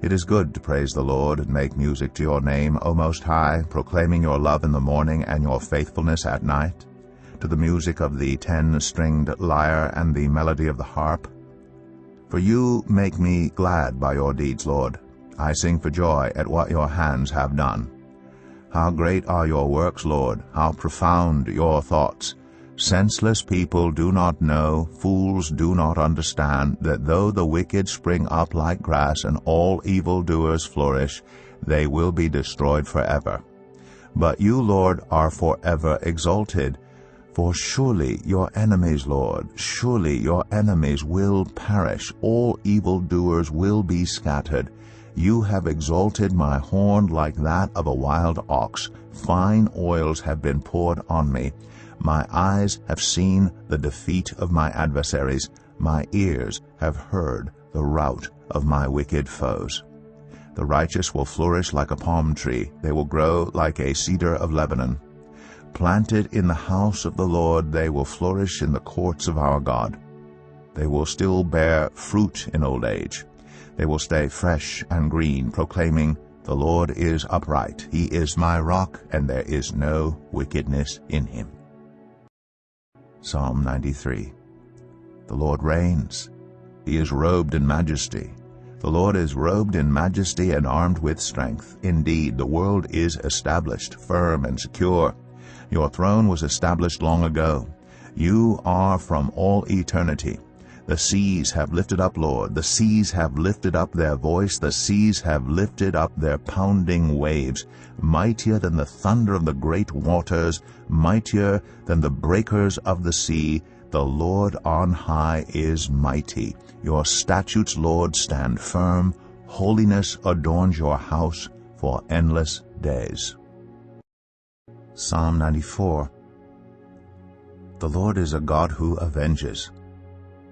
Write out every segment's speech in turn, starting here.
It is good to praise the Lord and make music to your name, O Most High, proclaiming your love in the morning and your faithfulness at night, to the music of the 10-stringed lyre and the melody of the harp. For you make me glad by your deeds, Lord. I sing for joy at what your hands have done. How great are your works, Lord, how profound your thoughts. Senseless people do not know, fools do not understand, that though the wicked spring up like grass and all evildoers flourish, they will be destroyed forever. But you, Lord, are forever exalted. For surely your enemies, Lord, surely your enemies will perish. All evildoers will be scattered. You have exalted my horn like that of a wild ox. Fine oils have been poured on me. My eyes have seen the defeat of my adversaries. My ears have heard the rout of my wicked foes. The righteous will flourish like a palm tree. They will grow like a cedar of Lebanon. Planted in the house of the Lord, they will flourish in the courts of our God. They will still bear fruit in old age. They will stay fresh and green, proclaiming, "The Lord is upright. He is my rock, and there is no wickedness in him." Psalm 93. The Lord reigns. He is robed in majesty. The Lord is robed in majesty and armed with strength. Indeed, the world is established, firm and secure. Your throne was established long ago. You are from all eternity. The seas have lifted up, Lord. The seas have lifted up their voice. The seas have lifted up their pounding waves. Mightier than the thunder of the great waters, mightier than the breakers of the sea, the Lord on high is mighty. Your statutes, Lord, stand firm. Holiness adorns your house for endless days. Psalm 94. The Lord is a God who avenges.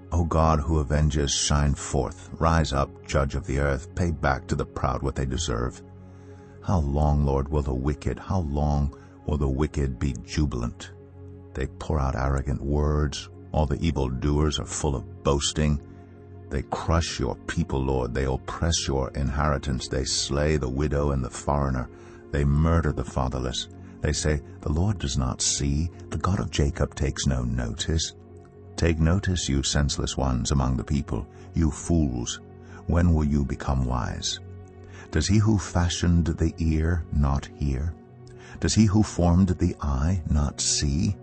O God who avenges, shine forth. Rise up, judge of the earth. Pay back to the proud what they deserve. How long, Lord, will the wicked be jubilant? They pour out arrogant words. All the evildoers are full of boasting. They crush your people, Lord. They oppress your inheritance. They slay the widow and the foreigner. They murder the fatherless. They say, "The Lord does not see. The God of Jacob takes no notice." Take notice, you senseless ones among the people, you fools. When will you become wise? Does he who fashioned the ear not hear? Does he who formed the eye not see?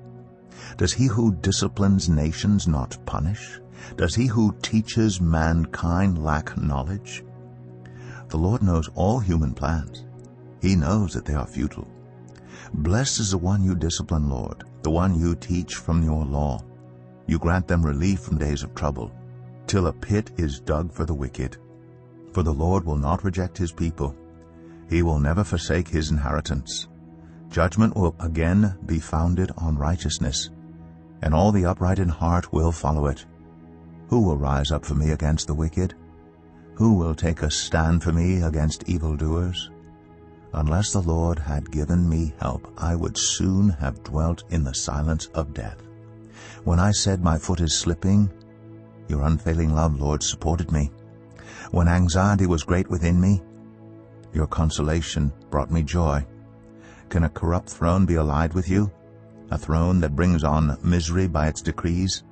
Does he who disciplines nations not punish? Does he who teaches mankind lack knowledge? The Lord knows all human plans. He knows that they are futile. Blessed is the one you discipline, Lord, the one you teach from your law. You grant them relief from days of trouble, till a pit is dug for the wicked. For the Lord will not reject his people. He will never forsake his inheritance. Judgment will again be founded on righteousness, and all the upright in heart will follow it. Who will rise up for me against the wicked? Who will take a stand for me against evildoers? Unless the Lord had given me help, I would soon have dwelt in the silence of death. When I said my foot is slipping, your unfailing love, Lord, supported me. When anxiety was great within me, your consolation brought me joy. Can a corrupt throne be allied with you? A throne that brings on misery by its decrees?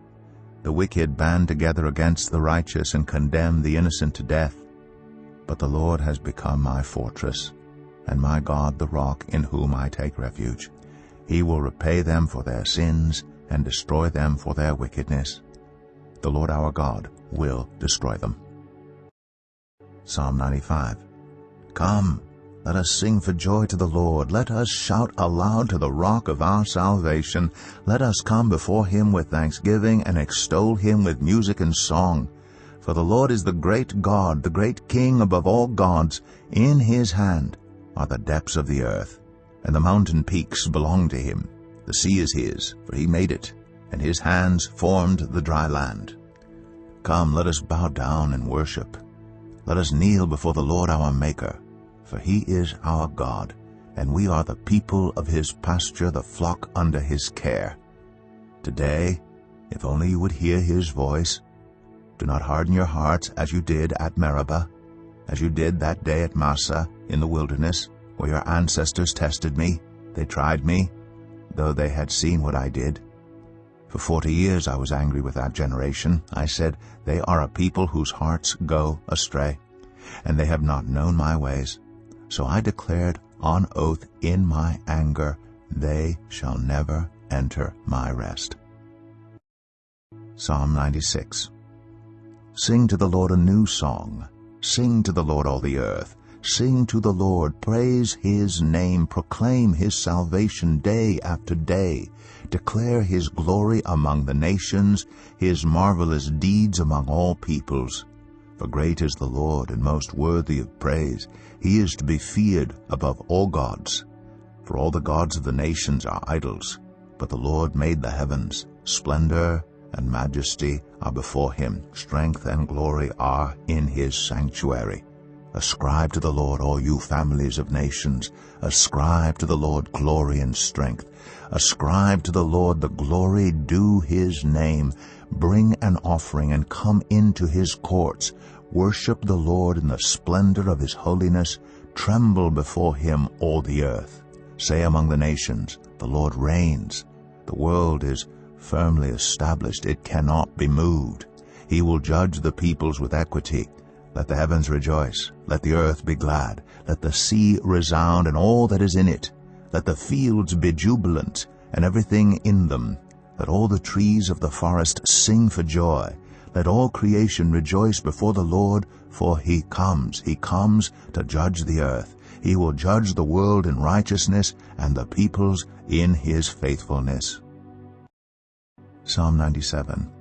The wicked band together against the righteous and condemn the innocent to death. But the Lord has become my fortress, and my God the rock in whom I take refuge. He will repay them for their sins and destroy them for their wickedness. The Lord our God will destroy them. Psalm 95. Come, let us sing for joy to the Lord. Let us shout aloud to the rock of our salvation. Let us come before him with thanksgiving and extol him with music and song. For the Lord is the great God, the great King above all gods. In his hand are the depths of the earth, and the mountain peaks belong to him. The sea is his, for he made it, and his hands formed the dry land. Come, let us bow down and worship. Let us kneel before the Lord our Maker, for he is our God, and we are the people of his pasture, the flock under his care. Today, if only you would hear his voice, do not harden your hearts as you did at Meribah, as you did that day at Massa in the wilderness, where your ancestors tested me. They tried me, though they had seen what I did. For 40 years I was angry with that generation. I said, they are a people whose hearts go astray, and they have not known my ways. So I declared on oath in my anger, they shall never enter my rest. Psalm 96. Sing to the Lord a new song. Sing to the Lord, all the earth. Sing to the Lord, praise his name, proclaim his salvation day after day. Declare his glory among the nations, his marvelous deeds among all peoples. For great is the Lord, and most worthy of praise. He is to be feared above all gods. For all the gods of the nations are idols, but the Lord made the heavens. Splendor and majesty are before him. Strength and glory are in his sanctuary. Ascribe to the Lord, all you families of nations. Ascribe to the Lord glory and strength. Ascribe to the Lord the glory due his name. Bring an offering and come into his courts. Worship the Lord in the splendor of his holiness. Tremble before him, all the earth. Say among the nations, the Lord reigns. The world is firmly established. It cannot be moved. He will judge the peoples with equity. Let the heavens rejoice. Let the earth be glad. Let the sea resound and all that is in it. Let the fields be jubilant and everything in them. Let all the trees of the forest sing for joy. Let all creation rejoice before the Lord, for he comes. He comes to judge the earth. He will judge the world in righteousness and the peoples in his faithfulness. Psalm 97.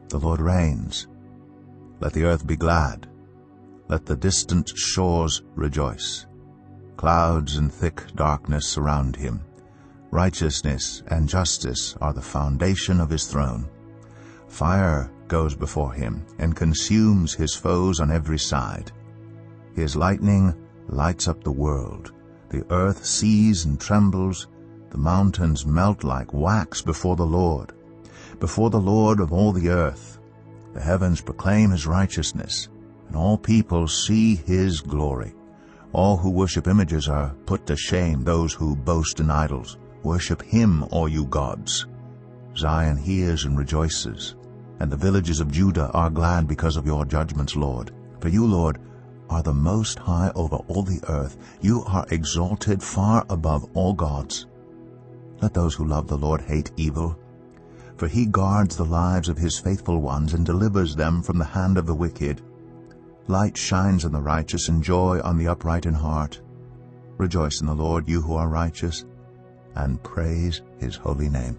The Lord reigns. Let the earth be glad. Let the distant shores rejoice. Clouds and thick darkness surround him. Righteousness and justice are the foundation of his throne. Fire goes before him and consumes his foes on every side. His lightning lights up the world. The earth sees and trembles. The mountains melt like wax before the Lord of all the earth. The heavens proclaim his righteousness, and all people see his glory. All who worship images are put to shame. Those who boast in idols, worship him, all you gods. Zion hears and rejoices, and the villages of Judah are glad because of your judgments, Lord. For you, Lord, are the most high over all the earth. You are exalted far above all gods. Let those who love the Lord hate evil, for he guards the lives of his faithful ones and delivers them from the hand of the wicked. Light shines on the righteous and joy on the upright in heart. Rejoice in the Lord, you who are righteous, and praise his holy name.